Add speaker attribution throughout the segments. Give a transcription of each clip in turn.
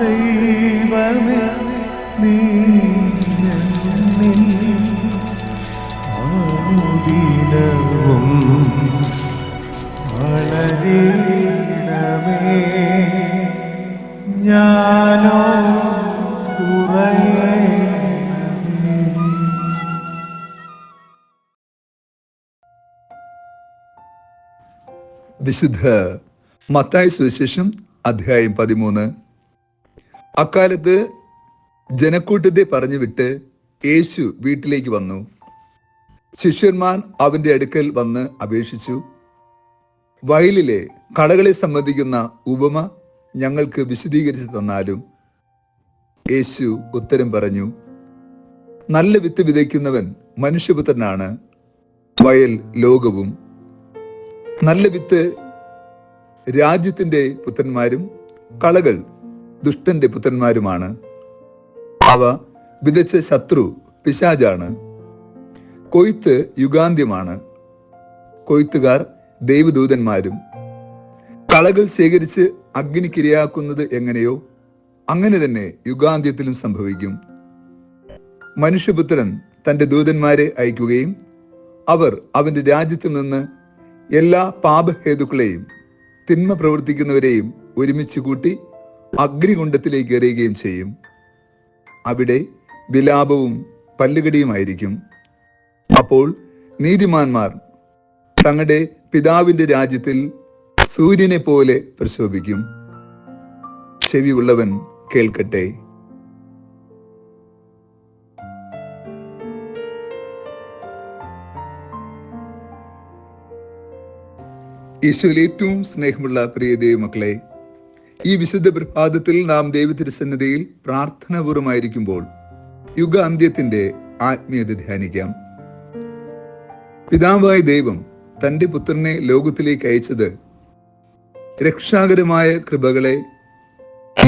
Speaker 1: ദൈവമേ നീ എന്നിൽ അനുദിനവും വളരണമേ. ഞാനോ കുറയേ.
Speaker 2: വിശുദ്ധ മത്തായി സുവിശേഷം അധ്യായം 13. അക്കാലത്ത് ജനക്കൂട്ടത്തെ പറഞ്ഞു വിട്ട് യേശു വീട്ടിലേക്ക് വന്നു. ശിഷ്യന്മാർ അവന്റെ അടുക്കൽ വന്ന് അപേക്ഷിച്ചു, വയലിലെ കളകളെ സംബന്ധിക്കുന്ന ഉപമ ഞങ്ങൾക്ക് വിശദീകരിച്ചു തന്നാലും. യേശു ഉത്തരം പറഞ്ഞു, നല്ല വിത്ത് വിതയ്ക്കുന്നവൻ മനുഷ്യപുത്രനാണ്, വയൽ ലോകവും. നല്ല വിത്ത് രാജ്യത്തിന്റെ പുത്രന്മാരും കളകൾ ദുഷ്ടന്റെ പുത്രന്മാരുമാണ്. അവ വിതച്ച ശത്രു പിശാചാണ്. കൊയ്ത്ത് യുഗാന്ത്യമാണ്, കൊയ്ത്തുകാർ ദൈവദൂതന്മാരും. കളകൾ ശേഖരിച്ച് അഗ്നിക്കിരയാക്കുന്നത് എങ്ങനെയോ അങ്ങനെ തന്നെ യുഗാന്ത്യത്തിലും സംഭവിക്കും. മനുഷ്യപുത്രൻ തന്റെ ദൂതന്മാരെ അയക്കുകയും അവർ അവന്റെ രാജ്യത്തിൽ നിന്ന് എല്ലാ പാപഹേതുക്കളെയും തിന്മ പ്രവർത്തിക്കുന്നവരെയും ഒരുമിച്ച് കൂട്ടി അഗ്നികുണ്ഡത്തിലേക്ക് എറിയുകയും ചെയ്യും. അവിടെ വിലാപവും പല്ലുകടിയുമായിരിക്കും. അപ്പോൾ നീതിമാന്മാർ തങ്ങളുടെ പിതാവിന്റെ രാജ്യത്തിൽ സൂര്യനെ പോലെ പ്രശോഭിക്കും. ചെവിയുള്ളവൻ കേൾക്കട്ടെ. ഈശോയിൽ ഏറ്റവും സ്നേഹമുള്ള പ്രിയ ദൈവമക്കളെ, ഈ വിശുദ്ധ പ്രഭാതത്തിൽ നാം ദൈവതിരുസന്നിധിയിൽ പ്രാർത്ഥനാപൂർവമായിരിക്കുമ്പോൾ യുഗ അന്ത്യത്തിന്റെ ആത്മീയത ധ്യാനിക്കാം. പിതാവായ ദൈവം തന്റെ പുത്രനെ ലോകത്തിലേക്ക് അയച്ചത് രക്ഷാകരമായ കൃപകളെ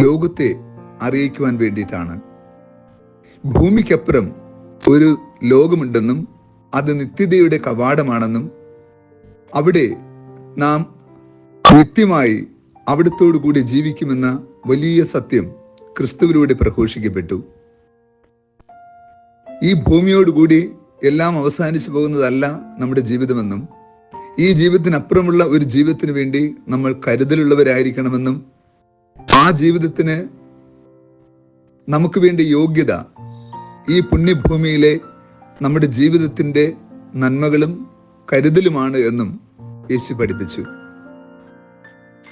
Speaker 2: ലോകത്തെ അറിയിക്കുവാൻ വേണ്ടിയിട്ടാണ്. ഭൂമിക്കപ്പുറം ഒരു ലോകമുണ്ടെന്നും അത് നിത്യതയുടെ കവാടമാണെന്നും അവിടെ നാം നിത്യമായി അവിടത്തോടു കൂടി ജീവിക്കുമെന്ന വലിയ സത്യം ക്രിസ്തുവിലൂടെ പ്രഘോഷിക്കപ്പെട്ടു. ഈ ഭൂമിയോടുകൂടി എല്ലാം അവസാനിച്ചു പോകുന്നതല്ല നമ്മുടെ ജീവിതമെന്നും ഈ ജീവിതത്തിനപ്പുറമുള്ള ഒരു ജീവിതത്തിന് വേണ്ടി നമ്മൾ കരുതലുള്ളവരായിരിക്കണമെന്നും ആ ജീവിതത്തിന് നമുക്ക് വേണ്ടി യോഗ്യത ഈ പുണ്യഭൂമിയിലെ നമ്മുടെ ജീവിതത്തിന്റെ നന്മകളും കരുതലുമാണ് എന്നും യേശു പഠിപ്പിച്ചു.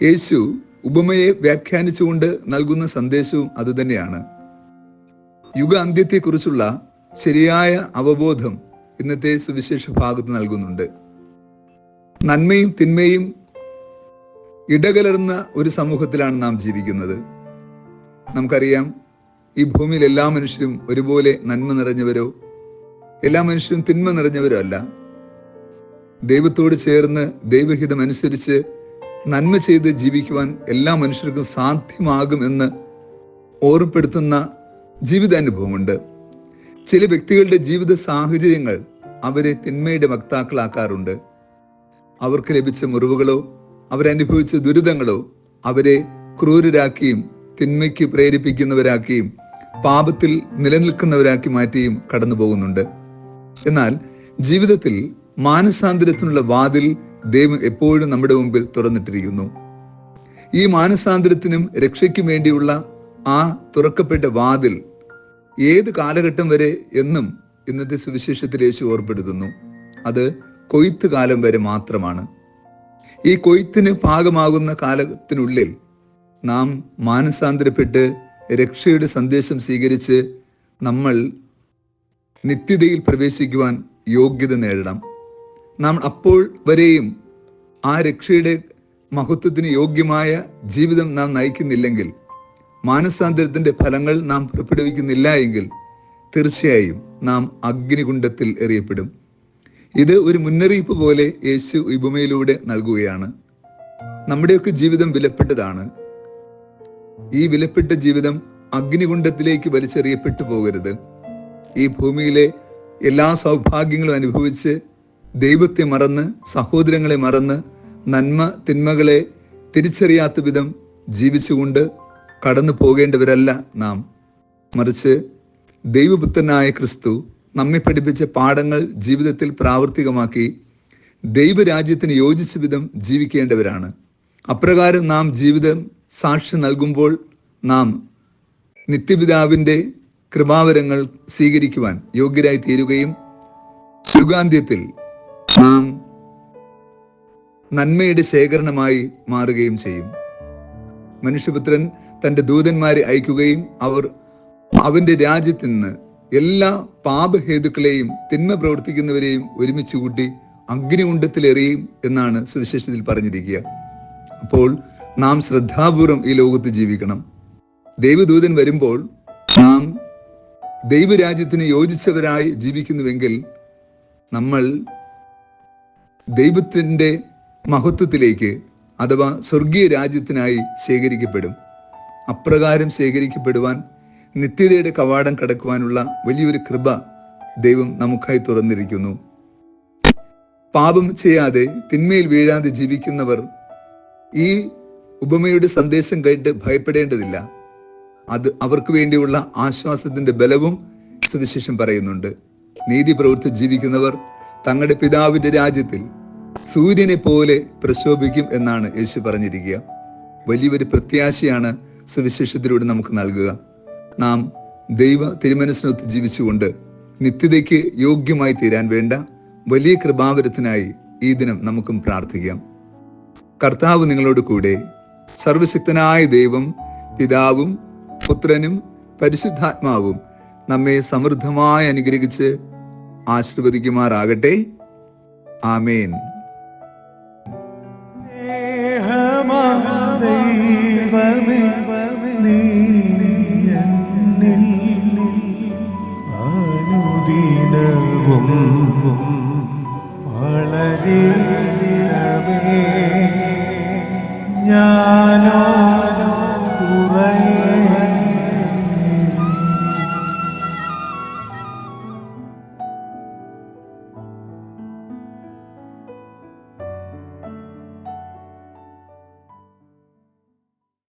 Speaker 2: യേശു ഉപമയെ വ്യാഖ്യാനിച്ചുകൊണ്ട് നൽകുന്ന സന്ദേശവും അതുതന്നെയാണ്. യുഗ അന്ത്യത്തെക്കുറിച്ചുള്ള ശരിയായ അവബോധം ഇന്നത്തെ സുവിശേഷ ഭാഗത്ത് നൽകുന്നുണ്ട്. നന്മയും തിന്മയും ഇടകലർന്ന ഒരു സമൂഹത്തിലാണ് നാം ജീവിക്കുന്നത്. നമുക്കറിയാം, ഈ ഭൂമിയിൽ എല്ലാ മനുഷ്യരും ഒരുപോലെ നന്മ നിറഞ്ഞവരോ എല്ലാ മനുഷ്യരും തിന്മ നിറഞ്ഞവരോ അല്ല. ദൈവത്തോട് ചേർന്ന് ദൈവഹിതം അനുസരിച്ച് നന്മ ചെയ്ത് ജീവിക്കുവാൻ എല്ലാ മനുഷ്യർക്കും സാധ്യമാകും എന്ന് ഓർമ്മപ്പെടുത്തുന്ന ജീവിതാനുഭവമുണ്ട്. ചില വ്യക്തികളുടെ ജീവിത സാഹചര്യങ്ങൾ അവരെ തിന്മയുടെ വക്താക്കളാക്കാറുണ്ട്. അവർക്ക് ലഭിച്ച മുറിവുകളോ അവരനുഭവിച്ച ദുരിതങ്ങളോ അവരെ ക്രൂരരാക്കിയും തിന്മയ്ക്ക് പ്രേരിപ്പിക്കുന്നവരാക്കിയും പാപത്തിൽ നിലനിൽക്കുന്നവരാക്കി മാറ്റിയും കടന്നു പോകുന്നുണ്ട്. എന്നാൽ ജീവിതത്തിൽ മാനസാന്തരത്തിനുള്ള വാതിൽ ദൈവം എപ്പോഴും നമ്മുടെ മുമ്പിൽ തുറന്നിട്ടിരിക്കുന്നു. ഈ മാനസാന്തരത്തിനും രക്ഷയ്ക്കും വേണ്ടിയുള്ള ആ തുറക്കപ്പെട്ട വാതിൽ ഏത് കാലഘട്ടം വരെ എന്നും ഇന്നത്തെ സുവിശേഷത്തിൽ യേശു ഓർപ്പെടുത്തുന്നു. അത് കൊയ്ത്ത് കാലം വരെ മാത്രമാണ്. ഈ കൊയ്ത്തിന് ഭാഗമാകുന്ന കാലത്തിനുള്ളിൽ നാം മാനസാന്തരപ്പെട്ട് രക്ഷയുടെ സന്ദേശം സ്വീകരിച്ച് നമ്മൾ നിത്യതയിൽ പ്രവേശിക്കുവാൻ യോഗ്യത നേടണം. നാം അപ്പോൾ വരെയും ആ രക്ഷയുടെ മഹത്വത്തിന് യോഗ്യമായ ജീവിതം നാം നയിക്കുന്നില്ലെങ്കിൽ, മാനസാന്തരത്തിന്റെ ഫലങ്ങൾ നാം പുറപ്പെടുവിക്കുന്നില്ല എങ്കിൽ തീർച്ചയായും നാം അഗ്നികുണ്ഡത്തിൽ എറിയപ്പെടും. ഇത് ഒരു മുന്നറിയിപ്പ് പോലെ യേശു ഉപമയിലൂടെ നൽകുകയാണ്. നമ്മുടെയൊക്കെ ജീവിതം വിലപ്പെട്ടതാണ്. ഈ വിലപ്പെട്ട ജീവിതം അഗ്നികുണ്ഡത്തിലേക്ക് വലിച്ചെറിയപ്പെട്ടു പോകരുത്. ഈ ഭൂമിയിലെ എല്ലാ സൗഭാഗ്യങ്ങളും അനുഭവിച്ച് ദൈവത്തെ മറന്ന് സഹോദരങ്ങളെ മറന്ന് നന്മ തിന്മകളെ തിരിച്ചറിയാത്ത വിധം ജീവിച്ചുകൊണ്ട് കടന്നു പോകേണ്ടവരല്ല നാം. മറിച്ച് ദൈവപുത്രനായ ക്രിസ്തു നമ്മെ പഠിപ്പിച്ച പാഠങ്ങൾ ജീവിതത്തിൽ പ്രാവർത്തികമാക്കി ദൈവരാജ്യത്തിന് യോജിച്ച വിധം ജീവിക്കേണ്ടവരാണ്. അപ്രകാരം നാം ജീവിതം സാക്ഷി നൽകുമ്പോൾ നാം നിത്യപിതാവിൻ്റെ കൃപാവരങ്ങൾ സ്വീകരിക്കുവാൻ യോഗ്യരായി തീരുകയും യുഗാന്ത്യത്തിൽ നാം നന്മയുടെ ശേഖരണമായി മാറുകയും ചെയ്യും. മനുഷ്യപുത്രൻ തൻ്റെ ദൂതന്മാരെ അയക്കുകയും അവർ അവൻ്റെ രാജ്യത്തിൽ നിന്ന് എല്ലാ പാപഹേതുക്കളെയും തിന്മ പ്രവർത്തിക്കുന്നവരെയും ഒരുമിച്ച് കൂട്ടി അഗ്നികുണ്ഡത്തിലെറിയും എന്നാണ് സുവിശേഷത്തിൽ പറഞ്ഞിരിക്കുക. അപ്പോൾ നാം ശ്രദ്ധാപൂർവം ഈ ലോകത്ത് ജീവിക്കണം. ദൈവദൂതൻ വരുമ്പോൾ നാം ദൈവരാജ്യത്തിന് യോജിച്ചവരായി ജീവിക്കുന്നുവെങ്കിൽ നമ്മൾ ദൈവത്തിൻ്റെ മഹത്വത്തിലേക്ക് അഥവാ സ്വർഗീയ രാജ്യത്തിനായി ശേഖരിക്കപ്പെടും. അപ്രകാരം ശേഖരിക്കപ്പെടുവാൻ നിത്യതയുടെ കവാടം കടക്കുവാനുള്ള വലിയൊരു കൃപ ദൈവം നമുക്കായി തുറന്നിരിക്കുന്നു. പാപം ചെയ്യാതെ തിന്മയിൽ വീഴാതെ ജീവിക്കുന്നവർ ഈ ഉപമയുടെ സന്ദേശം കേട്ട് ഭയപ്പെടേണ്ടതില്ല. അത് അവർക്ക് വേണ്ടിയുള്ള ആശ്വാസത്തിന്റെ ബലവും സുവിശേഷം പറയുന്നുണ്ട്. നീതി പ്രവൃത്തി ജീവിക്കുന്നവർ തങ്ങളുടെ പിതാവിന്റെ രാജ്യത്തിൽ സൂര്യനെ പോലെ പ്രശോഭിക്കും എന്നാണ് യേശു പറഞ്ഞിരിക്കുക. വലിയൊരു പ്രത്യാശയാണ് സുവിശേഷത്തിലൂടെ നമുക്ക് നൽകുക. നാം ദൈവ തിരുമനസ്സിനൊത്ത് ജീവിച്ചുകൊണ്ട് നിത്യതയ്ക്ക് യോഗ്യമായി തീരാൻ വേണ്ട വലിയ കൃപാവരത്തിനായി ഈ ദിനം നമുക്കും പ്രാർത്ഥിക്കാം. കർത്താവ് നിങ്ങളോട് കൂടെ. സർവശക്തനായ ദൈവം പിതാവും പുത്രനും പരിശുദ്ധാത്മാവും നമ്മെ സമൃദ്ധമായി അനുഗ്രഹിച്ച് ആശീർവദിക്കുമാറാകട്ടെ. ആമേൻ.
Speaker 1: ദൈവമേ, നീ എന്നിൽ അനുദിനവും